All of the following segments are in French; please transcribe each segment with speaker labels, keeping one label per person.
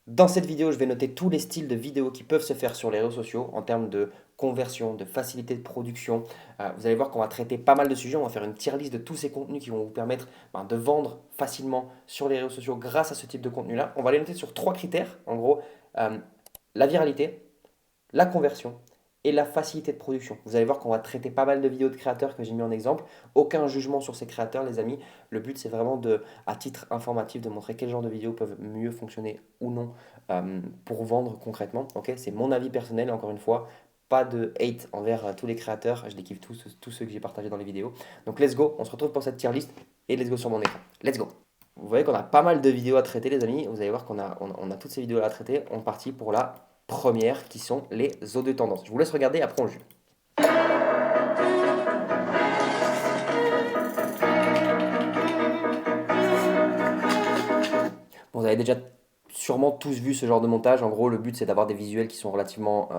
Speaker 1: Dans cette vidéo, je vais noter tous les styles de vidéos qui peuvent se faire sur les réseaux sociaux en termes de conversion, de facilité de production. Vous allez voir qu'on va traiter pas mal de sujets. On va faire une tier list de tous ces contenus qui vont vous permettre de vendre facilement sur les réseaux sociaux grâce à ce type de contenu-là. On va les noter sur trois critères. En gros, euh, la viralité, la conversion et la facilité de production. Vous allez voir qu'on va traiter pas mal de vidéos de créateurs que j'ai mis en exemple. Aucun jugement sur ces créateurs, les amis. Le but, c'est vraiment de, à titre informatif, de montrer quel genre de vidéos peuvent mieux fonctionner ou non pour vendre concrètement. Ok, c'est mon avis personnel, encore une fois. Pas de hate envers tous les créateurs. Je les kiffe tous ceux que j'ai partagés dans les vidéos. Donc, let's go. On se retrouve pour cette tier list et let's go sur mon écran. Let's go. Vous voyez qu'on a pas mal de vidéos à traiter, les amis. Vous allez voir qu'on a toutes ces vidéos à traiter. On est parti pour la première qui sont les eaux de tendance. Je vous laisse regarder, après on juge. Bon, vous avez déjà sûrement tous vu ce genre de montage. En gros, le but c'est d'avoir des visuels qui sont relativement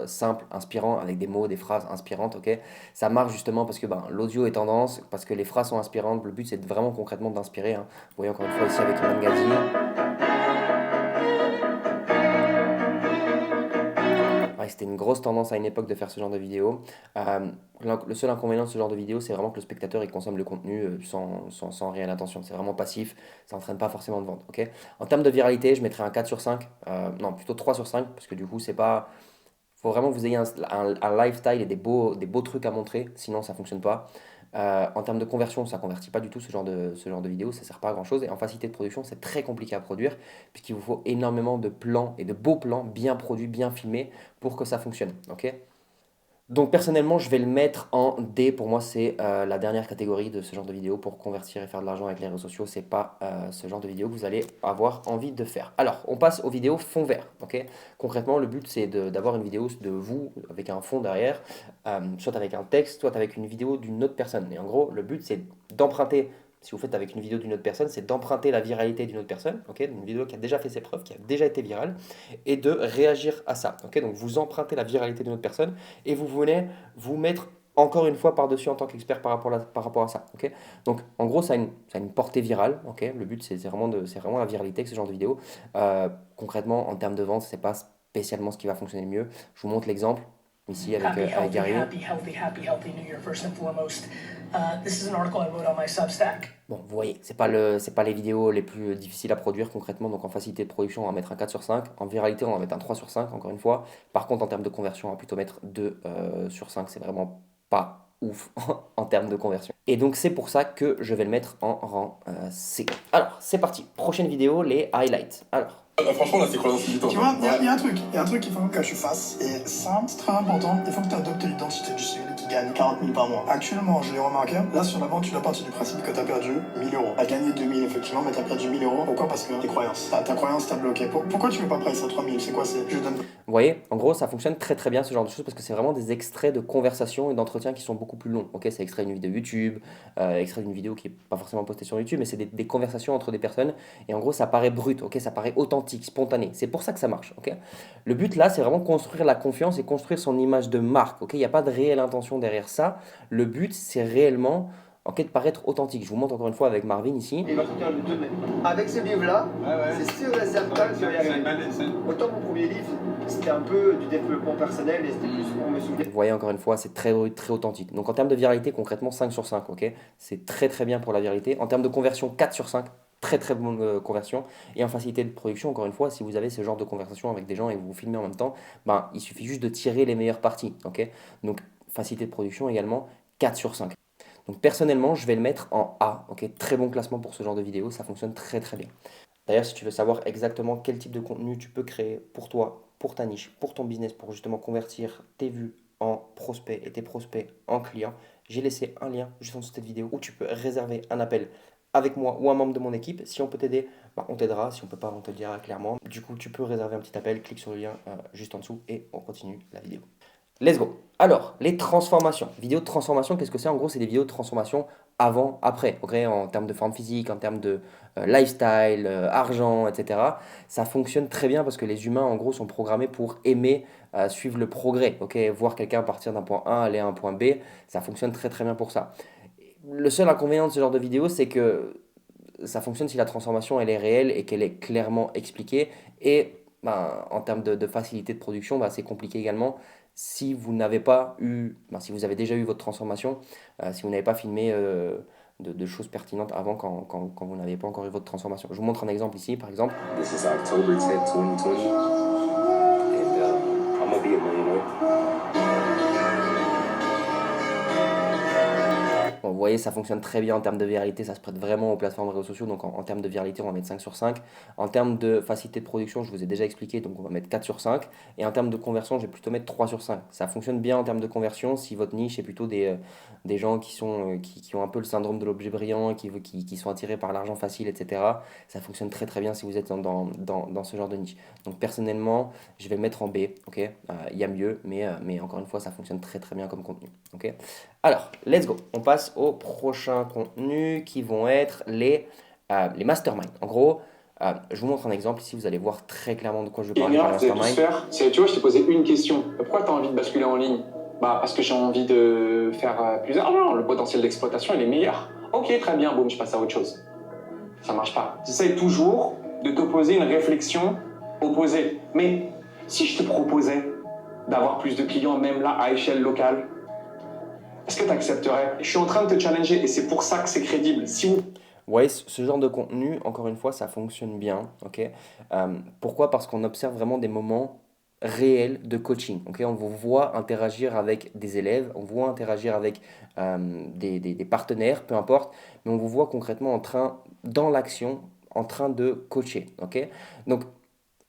Speaker 1: simples, inspirants, avec des mots, des phrases inspirantes. Ok, ça marche justement parce que l'audio est tendance, parce que les phrases sont inspirantes. Le but c'est vraiment concrètement d'inspirer, hein. Vous voyez encore une fois ici avec Iman Gadi. Ouais, c'était une grosse tendance à une époque de faire ce genre de vidéo. Euh, le seul inconvénient de ce genre de vidéo, c'est vraiment que le spectateur il consomme le contenu sans réelle intention. C'est vraiment passif, ça n'entraîne pas forcément de vente. Ok, en termes de viralité, je mettrais un 4 sur 5. Non, plutôt 3 sur 5, parce que du coup, c'est pas. Faut vraiment que vous ayez un lifestyle et des beaux trucs à montrer, sinon ça fonctionne pas. En termes de conversion, ça convertit pas du tout ce genre de vidéo, ça sert pas à grand chose. Et en facilité de production, c'est très compliqué à produire, puisqu'il vous faut énormément de plans et de beaux plans bien produits, bien filmés pour que ça fonctionne. Ok, donc personnellement, je vais le mettre en D. Pour moi, c'est la dernière catégorie de ce genre de vidéo pour convertir et faire de l'argent avec les réseaux sociaux. C'est pas ce genre de vidéo que vous allez avoir envie de faire. Alors, on passe aux vidéos fond vert. Ok, concrètement, le but c'est d'avoir une vidéo de vous avec un fond derrière, soit avec un texte, soit avec une vidéo d'une autre personne. Et en gros, le but c'est d'emprunter. Si vous faites avec une vidéo d'une autre personne, c'est d'emprunter la viralité d'une autre personne, ok, une vidéo qui a déjà fait ses preuves, qui a déjà été virale, et de réagir à ça. Ok, donc vous empruntez la viralité d'une autre personne et vous venez vous mettre encore une fois par-dessus en tant qu'expert par rapport à ça. Ok, donc en gros, ça a une portée virale. Ok, le but, c'est vraiment la viralité avec ce genre de vidéo. Concrètement, en termes de vente, c'est pas spécialement ce qui va fonctionner le mieux. Je vous montre l'exemple ici avec
Speaker 2: Happy,
Speaker 1: Gary.
Speaker 2: happy, healthy, happy, healthy New Year, first and foremost. This is an article I wrote on my Substack.
Speaker 1: Bon, vous voyez, c'est pas les vidéos les plus difficiles à produire concrètement. Donc en facilité de production, on va mettre un 4 sur 5. En viralité, on va mettre un 3 sur 5, encore une fois. Par contre, en termes de conversion, on va plutôt mettre 2 sur 5. C'est vraiment pas ouf en termes de conversion. Et donc c'est pour ça que je vais le mettre en rang C. Alors, c'est parti. Prochaine vidéo, les highlights. Alors,
Speaker 3: Franchement, là, c'est croyance limitante.
Speaker 4: Tu vois, il y a un truc qu'il faut que tu fasses. Et ça, c'est très important. Il faut que tu adoptes l'identité du civil qui gagne 40 000 par mois. Actuellement, je l'ai remarqué, là, sur la vente, tu dois partir du principe que tu as perdu 1000 euros. Tu as gagné 2000, effectivement, mais tu as perdu 1000 euros. Pourquoi? Parce que tes croyances. Ta croyance t'a bloqué. Pourquoi tu veux pas price à 3000? C'est quoi? Je donne.
Speaker 1: vous voyez, en gros, ça fonctionne très très bien ce genre de choses parce que c'est vraiment des extraits de conversations et d'entretiens qui sont beaucoup plus longs. Ok, c'est extrait d'une vidéo YouTube, extrait d'une vidéo qui est pas forcément postée sur YouTube, mais c'est des conversations entre des personnes et en gros, ça paraît brut. Ok, ça paraît authentique, spontané. C'est pour ça que ça marche. Ok, le but là, c'est vraiment construire la confiance et construire son image de marque. Ok, il n'y a pas de réelle intention derrière ça. Le but, c'est réellement de paraître authentique. Je vous montre encore une fois avec Marvin ici.
Speaker 5: Et l'entretien le 2 mai. Avec ce livre-là, c'est sûr et certain que tu vas y arriver. Autant mon premier livre, c'était un peu du développement personnel et c'était plus pour me souvenir.
Speaker 1: Vous voyez encore une fois, c'est très, très authentique. Donc en termes de viralité, concrètement 5 sur 5, ok. C'est très très bien pour la viralité. En termes de conversion, 4 sur 5, très très bonne conversion. Et en facilité de production, encore une fois, si vous avez ce genre de conversation avec des gens et que vous vous filmez en même temps, il suffit juste de tirer les meilleures parties, ok. Donc facilité de production également, 4 sur 5. Donc personnellement, je vais le mettre en A, ok. Très bon classement pour ce genre de vidéo, ça fonctionne très très bien. D'ailleurs, si tu veux savoir exactement quel type de contenu tu peux créer pour toi, pour ta niche, pour ton business, pour justement convertir tes vues en prospects et tes prospects en clients, j'ai laissé un lien juste en dessous de cette vidéo où tu peux réserver un appel avec moi ou un membre de mon équipe. Si on peut t'aider, on t'aidera. Si on peut pas, on te le dira clairement. Du coup, tu peux réserver un petit appel, clique sur le lien juste en dessous et on continue la vidéo. Let's go. Alors, les transformations. Vidéo de transformation, qu'est-ce que c'est? En gros, c'est des vidéos de transformation avant, après, ok, en termes de forme physique, en termes de lifestyle, argent, etc. Ça fonctionne très bien parce que les humains, en gros, sont programmés pour aimer suivre le progrès, ok, voir quelqu'un partir d'un point A, aller à un point B, ça fonctionne très très bien pour ça. Le seul inconvénient de ce genre de vidéo, c'est que ça fonctionne si la transformation elle est réelle et qu'elle est clairement expliquée. Et en termes de facilité de production, c'est compliqué également si vous n'avez pas eu, si vous avez déjà eu votre transformation, si vous n'avez pas filmé de choses pertinentes avant quand vous n'avez pas encore eu votre transformation. Je vous montre un exemple ici, par exemple.
Speaker 3: This is October 10th, 2020, and I'm gonna be a millionaire.
Speaker 1: Bon, vous voyez, ça fonctionne très bien en termes de viralité, ça se prête vraiment aux plateformes de réseaux sociaux, donc en termes de viralité, on va mettre 5 sur 5. En termes de facilité de production, je vous ai déjà expliqué, donc on va mettre 4 sur 5. Et en termes de conversion, je vais plutôt mettre 3 sur 5. Ça fonctionne bien en termes de conversion si votre niche est plutôt des gens qui ont un peu le syndrome de l'objet brillant, qui sont attirés par l'argent facile, etc. Ça fonctionne très très bien si vous êtes dans ce genre de niche. Donc personnellement, je vais le mettre en B, ok. Il y a mieux, mais encore une fois, ça fonctionne très très bien comme contenu, ok. Alors, let's go. On passe aux prochains contenus qui vont être les masterminds. En gros, je vous montre un exemple ici, vous allez voir très clairement de quoi je veux parler par
Speaker 6: Vous avez pu se
Speaker 1: mastermind.
Speaker 6: faire. Tu vois, je t'ai posé une question. Pourquoi tu as envie de basculer en ligne? Parce que j'ai envie de faire plus d'argent. Le potentiel d'exploitation, il est meilleur. Ok, très bien, boum, je passe à autre chose. Ça marche pas. J'essaye toujours de t'opposer une réflexion opposée. Mais si je te proposais d'avoir plus de clients, même là, à échelle locale, est-ce que tu accepterais? Je suis en train de te challenger et c'est pour ça que c'est crédible. Si vous...
Speaker 1: Vous voyez, ce genre de contenu, encore une fois, ça fonctionne bien. Ok. Pourquoi? Parce qu'on observe vraiment des moments réels de coaching. Ok. On vous voit interagir avec des élèves, on vous voit interagir avec des partenaires, peu importe, mais on vous voit concrètement dans l'action, en train de coacher. Ok. Donc,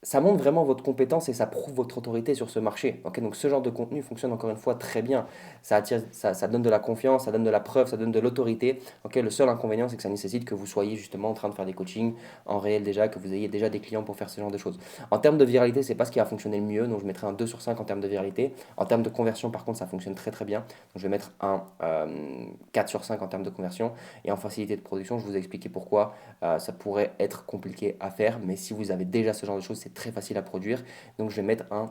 Speaker 1: ça montre vraiment votre compétence et ça prouve votre autorité sur ce marché. Ok, donc ce genre de contenu fonctionne encore une fois très bien. Ça attire, ça donne de la confiance, ça donne de la preuve, ça donne de l'autorité. Ok, le seul inconvénient, c'est que ça nécessite que vous soyez justement en train de faire des coachings en réel déjà, que vous ayez déjà des clients pour faire ce genre de choses. En termes de viralité, c'est pas ce qui a fonctionné le mieux, donc je mettrai un 2 sur 5 en termes de viralité. En termes de conversion, par contre, ça fonctionne très très bien. Donc je vais mettre un 4 sur 5 en termes de conversion. Et en facilité de production, je vous ai expliqué pourquoi ça pourrait être compliqué à faire, mais si vous avez déjà ce genre de choses, c'est très facile à produire. Donc je vais mettre un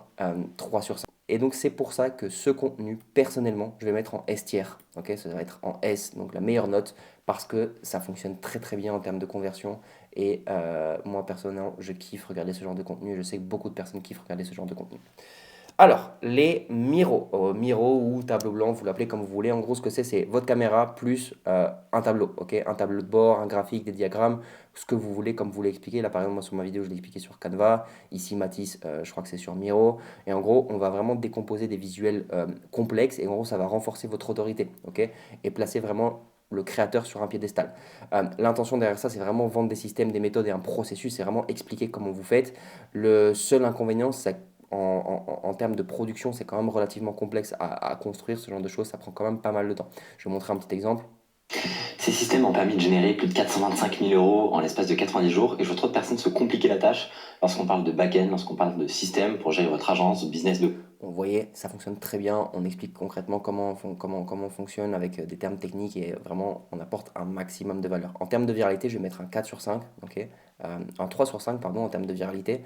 Speaker 1: 3 sur 5. Et donc c'est pour ça que ce contenu, personnellement, je vais mettre en S tier. Ok, ça va être en S, donc la meilleure note, parce que ça fonctionne très très bien en termes de conversion. Et moi personnellement, je kiffe regarder ce genre de contenu. Je sais que beaucoup de personnes kiffent regarder ce genre de contenu. Alors, les Miro, Miro ou tableau blanc, vous l'appelez comme vous voulez. En gros, ce que c'est votre caméra plus un tableau, ok? Un tableau de bord, un graphique, des diagrammes, ce que vous voulez, comme vous l'expliquez. Là, par exemple, moi, sur ma vidéo, je l'ai expliqué sur Canva. Ici, Matisse, je crois que c'est sur Miro. Et en gros, on va vraiment décomposer des visuels complexes et en gros, ça va renforcer votre autorité, ok? Et placer vraiment le créateur sur un piédestal. L'intention derrière ça, c'est vraiment vendre des systèmes, des méthodes et un processus. C'est vraiment expliquer comment vous faites. Le seul inconvénient, c'est en termes de production, c'est quand même relativement complexe à construire ce genre de choses, ça prend quand même pas mal de temps. Je vais vous montrer un petit exemple.
Speaker 7: Ces systèmes ont permis de générer plus de 425 000 euros en l'espace de 90 jours et je vois trop de personnes se compliquer la tâche lorsqu'on parle de back-end, lorsqu'on parle de système pour gérer votre agence, business de...
Speaker 1: Vous voyez, ça fonctionne très bien. On explique concrètement comment on fonctionne avec des termes techniques et vraiment on apporte un maximum de valeur. En termes de viralité, je vais mettre un 4 sur 5, ok, un 3 sur 5 pardon, en termes de viralité.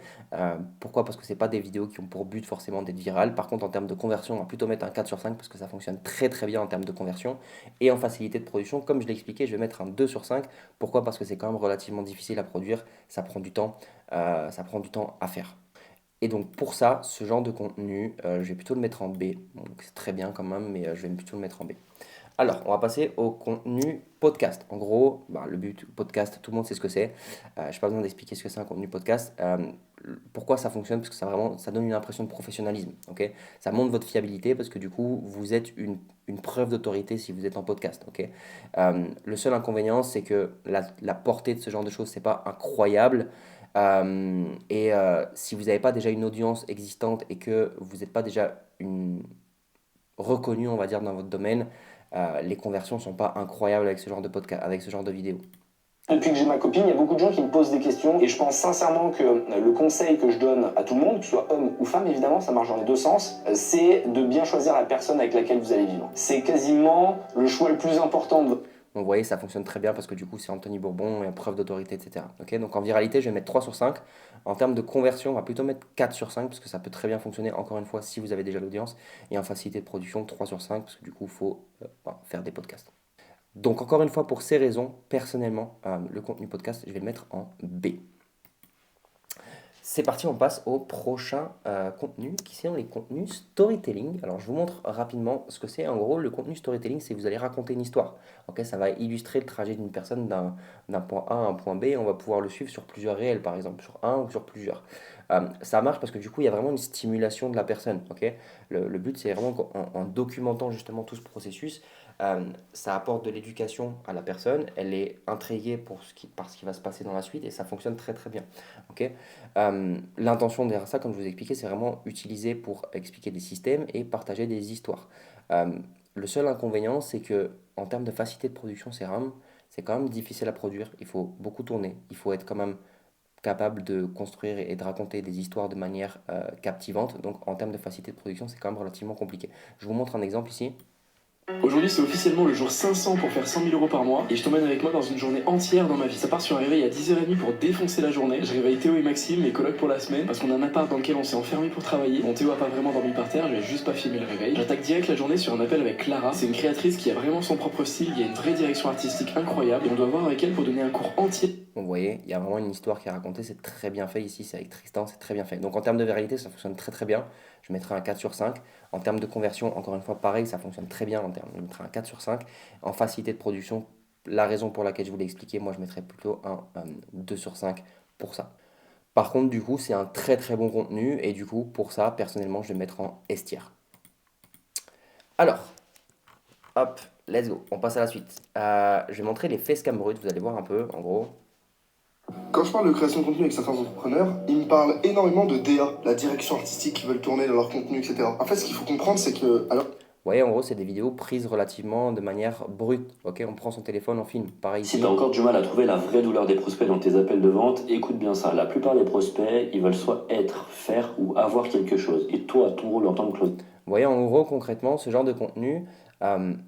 Speaker 1: Pourquoi? Parce que ce n'est pas des vidéos qui ont pour but forcément d'être virales. Par contre, en termes de conversion, on va plutôt mettre un 4 sur 5 parce que ça fonctionne très très bien en termes de conversion. Et en facilité de production, comme je l'ai expliqué, je vais mettre un 2 sur 5. Pourquoi? Parce que c'est quand même relativement difficile à produire. Ça prend du temps à faire. Et donc pour ça, ce genre de contenu, je vais plutôt le mettre en B. Donc c'est très bien quand même, mais je vais plutôt le mettre en B. Alors, on va passer au contenu podcast. En gros, le but podcast, tout le monde sait ce que c'est. Je n'ai pas besoin d'expliquer ce que c'est un contenu podcast. Pourquoi ça fonctionne? Parce que ça donne une impression de professionnalisme. Okay, ça montre votre fiabilité parce que du coup, vous êtes une preuve d'autorité si vous êtes en podcast. Okay, le seul inconvénient, c'est que la portée de ce genre de choses, c'est pas incroyable. Si vous n'avez pas déjà une audience existante et que vous n'êtes pas déjà reconnu, on va dire, dans votre domaine, les conversions ne sont pas incroyables avec ce genre de podcast, avec ce genre de vidéo.
Speaker 8: Depuis que j'ai ma copine, il y a beaucoup de gens qui me posent des questions et je pense sincèrement que le conseil que je donne à tout le monde, que ce soit homme ou femme évidemment, ça marche dans les deux sens, c'est de bien choisir la personne avec laquelle vous allez vivre. C'est quasiment le choix le plus important de votre...
Speaker 1: Donc vous voyez, ça fonctionne très bien parce que du coup, c'est Anthony Bourbon, et preuve d'autorité, etc. Okay, donc en viralité, je vais mettre 3 sur 5. En termes de conversion, on va plutôt mettre 4 sur 5 parce que ça peut très bien fonctionner, encore une fois, si vous avez déjà l'audience. Et en facilité de production, 3 sur 5 parce que du coup, il faut faire des podcasts. Donc encore une fois, pour ces raisons, personnellement, le contenu podcast, je vais le mettre en B. C'est parti, on passe au prochain contenu qui sont les contenus storytelling. Alors je vous montre rapidement ce que c'est. En gros, le contenu storytelling, c'est vous allez raconter une histoire. Ok, ça va illustrer le trajet d'une personne d'un point A à un point B. Et on va pouvoir le suivre sur plusieurs réels, par exemple, sur un ou sur plusieurs. Ça marche parce que du coup, il y a vraiment une stimulation de la personne. Ok, le but, c'est vraiment qu'en documentant justement tout ce processus, ça apporte de l'éducation à la personne. Elle est intriguée par ce qui va se passer dans la suite et ça fonctionne très très bien. Ok. L'intention derrière ça, comme je vous ai expliqué, c'est vraiment utiliser pour expliquer des systèmes et partager des histoires. Euh, le seul inconvénient, c'est que en termes de facilité de production, c'est quand même difficile à produire. Il faut beaucoup tourner. Il faut être quand même capable de construire et de raconter des histoires de manière captivante. Donc en termes de facilité de production, c'est quand même relativement compliqué. Je vous montre un exemple ici.
Speaker 9: Aujourd'hui, c'est officiellement le jour 500 pour faire 100 000 euros par mois et je t'emmène avec moi dans une journée entière dans ma vie. Ça part sur un réveil à 10h30 pour défoncer la journée. Je réveille Théo et Maxime, mes colocs pour la semaine, parce qu'on a un appart dans lequel on s'est enfermé pour travailler. Bon, Théo a pas vraiment dormi par terre, je vais juste pas filmer le réveil. J'attaque direct la journée sur un appel avec Clara. C'est une créatrice qui a vraiment son propre style, il y a une vraie direction artistique incroyable et on doit voir avec elle pour donner un cours entier.
Speaker 1: Vous voyez, il y a vraiment une histoire qui est racontée, c'est très bien fait ici, c'est avec Tristan, c'est très bien fait. Donc en termes de viralité, ça fonctionne très très bien. Je mettrai un 4 sur 5. En termes de conversion, encore une fois, pareil, ça fonctionne très bien. Je mettrai un 4 sur 5. En facilité de production, la raison pour laquelle je vous l'ai expliqué, moi je mettrais plutôt un 2 sur 5 pour ça. Par contre, du coup, c'est un très très bon contenu et du coup, pour ça, personnellement, je vais le mettre en S tier. Alors, hop, let's go, on passe à la suite. Je vais montrer les facecam bruts, vous allez voir un peu, en gros.
Speaker 4: Quand je parle de création de contenu avec certains entrepreneurs, ils me parlent énormément de DA, la direction artistique qu'ils veulent tourner dans leur contenu, etc. En fait, ce qu'il faut comprendre, c'est que... Alors...
Speaker 1: Vous voyez, en gros, c'est des vidéos prises relativement de manière brute. Ok, on prend son téléphone, on filme. Pareil
Speaker 7: Si
Speaker 1: ici.
Speaker 7: tu as encore du mal à trouver la vraie douleur des prospects dans tes appels de vente, écoute bien ça. La plupart des prospects, ils veulent soit être, faire ou avoir quelque chose. Et toi, ton rôle en tant que close.
Speaker 1: Vous voyez, en gros, concrètement, ce genre de contenu,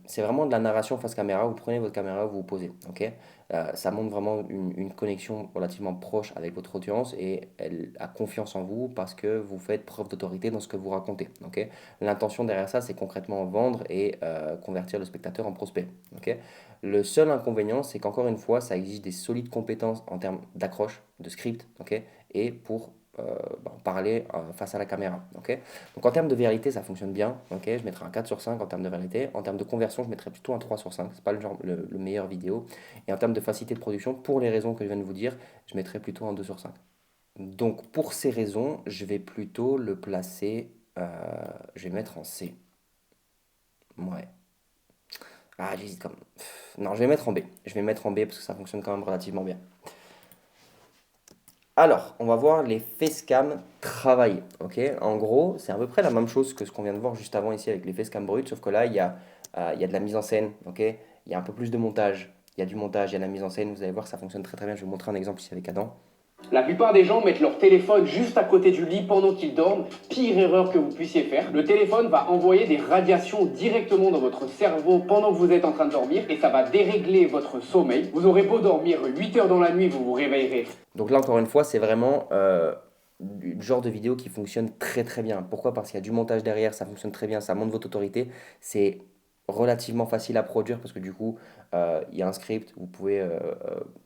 Speaker 1: c'est vraiment de la narration face caméra. Vous prenez votre caméra, vous vous posez. Ok. Ça montre vraiment une connexion relativement proche avec votre audience et elle a confiance en vous parce que vous faites preuve d'autorité dans ce que vous racontez. Ok. L'intention derrière ça, c'est concrètement vendre et convertir le spectateur en prospect. Ok. Le seul inconvénient, c'est qu'encore une fois, ça exige des solides compétences en termes d'accroche, de script, ok, et pour parler face à la caméra. Okay. Donc en termes de vérité, ça fonctionne bien. Okay. Je mettrai un 4 sur 5 en termes de vérité. En termes de conversion, je mettrai plutôt un 3 sur 5. Ce n'est pas le meilleur vidéo. Et en termes de facilité de production, pour les raisons que je viens de vous dire, je mettrai plutôt un 2 sur 5. Donc pour ces raisons, je vais plutôt le placer, je vais mettre en C. Ouais. Ah, j'hésite quand même. Non, je vais mettre en B. Je vais mettre en B parce que ça fonctionne quand même relativement bien. Alors, on va voir les facecam travaillés. Okay. En gros, c'est à peu près la même chose que ce qu'on vient de voir juste avant ici avec les facecam bruts, sauf que là, il y a de la mise en scène, okay. Il y a un peu plus de montage, il y a du montage, il y a de la mise en scène. Vous allez voir, ça fonctionne très très bien. Je vais vous montrer un exemple ici avec Adam.
Speaker 6: La plupart des gens mettent leur téléphone juste à côté du lit pendant qu'ils dorment. Pire erreur que vous puissiez faire. Le téléphone va envoyer des radiations directement dans votre cerveau pendant que vous êtes en train de dormir et ça va dérégler votre sommeil. Vous aurez beau dormir 8 heures dans la nuit, vous vous réveillerez.
Speaker 1: Donc là, encore une fois, c'est vraiment le genre de vidéo qui fonctionne très très bien. Pourquoi? Parce qu'il y a du montage derrière, ça fonctionne très bien, ça montre votre autorité. C'est relativement facile à produire parce que du coup, il y a un script, vous pouvez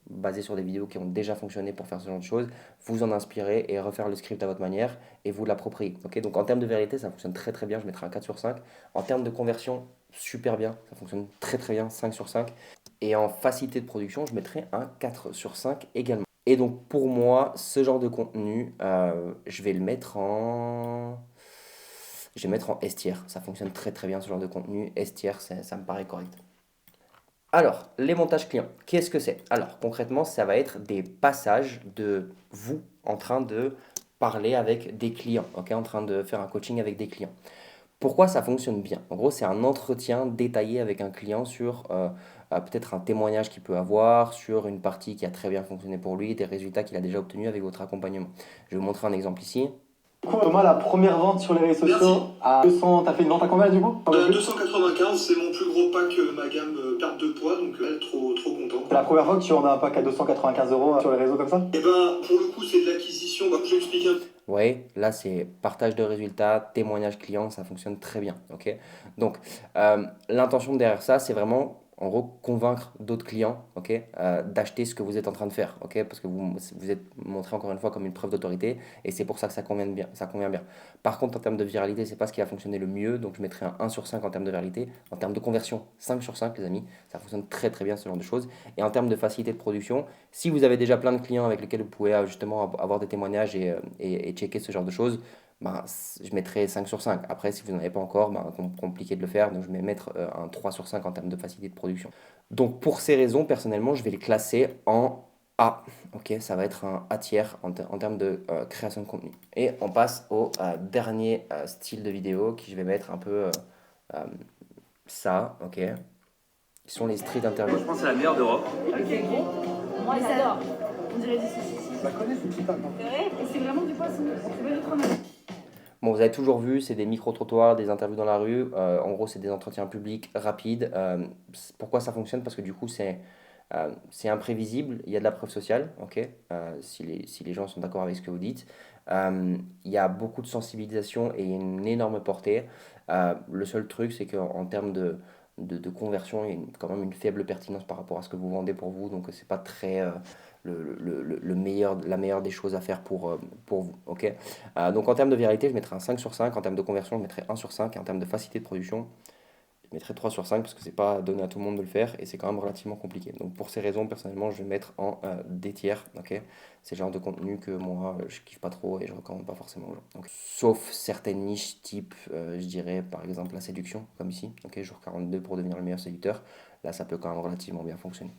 Speaker 1: baser sur des vidéos qui ont déjà fonctionné pour faire ce genre de choses, vous en inspirer et refaire le script à votre manière et vous l'approprier. Okay. Donc en termes de vérité, ça fonctionne très très bien, je mettrai un 4 sur 5. En termes de conversion, super bien, ça fonctionne très très bien, 5 sur 5. Et en facilité de production, je mettrai un 4 sur 5 également. Et donc pour moi, ce genre de contenu, je vais le mettre en... Je vais mettre en S tier. Ça fonctionne très très bien ce genre de contenu. S tier, ça me paraît correct. Alors, les montages clients, qu'est-ce que c'est? Alors, concrètement, ça va être des passages de vous en train de parler avec des clients, okay, en train de faire un coaching avec des clients. Pourquoi ça fonctionne bien? En gros, c'est un entretien détaillé avec un client sur peut-être un témoignage qu'il peut avoir, sur une partie qui a très bien fonctionné pour lui, des résultats qu'il a déjà obtenus avec votre accompagnement. Je vais vous montrer un exemple ici.
Speaker 10: Du coup, Thomas, la première vente sur les réseaux sociaux à 200, t'as fait une vente à combien du coup?
Speaker 4: 295, c'est mon plus gros pack, ma gamme perte de poids, donc trop content.
Speaker 10: C'est la première fois que tu en as un pack à 295 € sur les réseaux comme ça?
Speaker 4: Et ben, pour le coup, c'est de l'acquisition, je vais expliquer un peu.
Speaker 1: Ouais, là c'est partage de résultats, témoignage client, ça fonctionne très bien. Okay. Donc l'intention derrière ça, c'est vraiment en gros, convaincre d'autres clients, ok, d'acheter ce que vous êtes en train de faire, ok, parce que vous êtes montré encore une fois comme une preuve d'autorité, et c'est pour ça que ça convient bien, ça convient bien. Par contre, en termes de viralité, c'est pas ce qui va fonctionner le mieux, donc je mettrai un 1 sur 5 en termes de viralité. En termes de conversion, 5 sur 5, les amis, ça fonctionne très très bien ce genre de choses. Et en termes de facilité de production, si vous avez déjà plein de clients avec lesquels vous pouvez justement avoir des témoignages et checker ce genre de choses, ben, je mettrai 5 sur 5. Après, si vous n'en avez pas encore, ben, compliqué de le faire, donc je vais mettre un 3 sur 5 en termes de facilité de production. Donc pour ces raisons, personnellement, je vais les classer en A. Ok, ça va être un A tiers en termes de création de contenu. Et on passe au dernier style de vidéo qui je vais mettre un peu euh, ça, ok, qui sont les street interviews.
Speaker 11: Je pense que c'est la meilleure d'Europe.
Speaker 12: Ok, moi j'adore. On dirait du saucisson.
Speaker 10: Je la connais, c'est super bon.
Speaker 12: C'est vrai? Et c'est vraiment du poisson. C'est pas du fromage.
Speaker 1: Bon, vous avez toujours vu, c'est des micro-trottoirs, des interviews dans la rue. En gros, c'est des entretiens publics rapides. Pourquoi ça fonctionne? Parce que du coup, c'est imprévisible. Il y a de la preuve sociale, ok, si les gens sont d'accord avec ce que vous dites. Il y a beaucoup de sensibilisation et une énorme portée. Le seul truc, c'est qu'en termes de conversion, il y a quand même une faible pertinence par rapport à ce que vous vendez pour vous. Donc, c'est pas très la meilleure des choses à faire pour vous. Ok. Donc, en termes de viralité, je mettrai un 5 sur 5. En termes de conversion, je mettrai 1 sur 5. Et en termes de facilité de production, je mettrai 3 sur 5 parce que c'est pas donné à tout le monde de le faire et c'est quand même relativement compliqué. Donc pour ces raisons, personnellement, je vais mettre en D tiers, ok. C'est le genre de contenu que moi, je kiffe pas trop et je recommande pas forcément aux gens. Donc, sauf certaines niches type, je dirais par exemple la séduction, comme ici, ok, jour 42 pour devenir le meilleur séducteur. Là, ça peut quand même relativement bien fonctionner.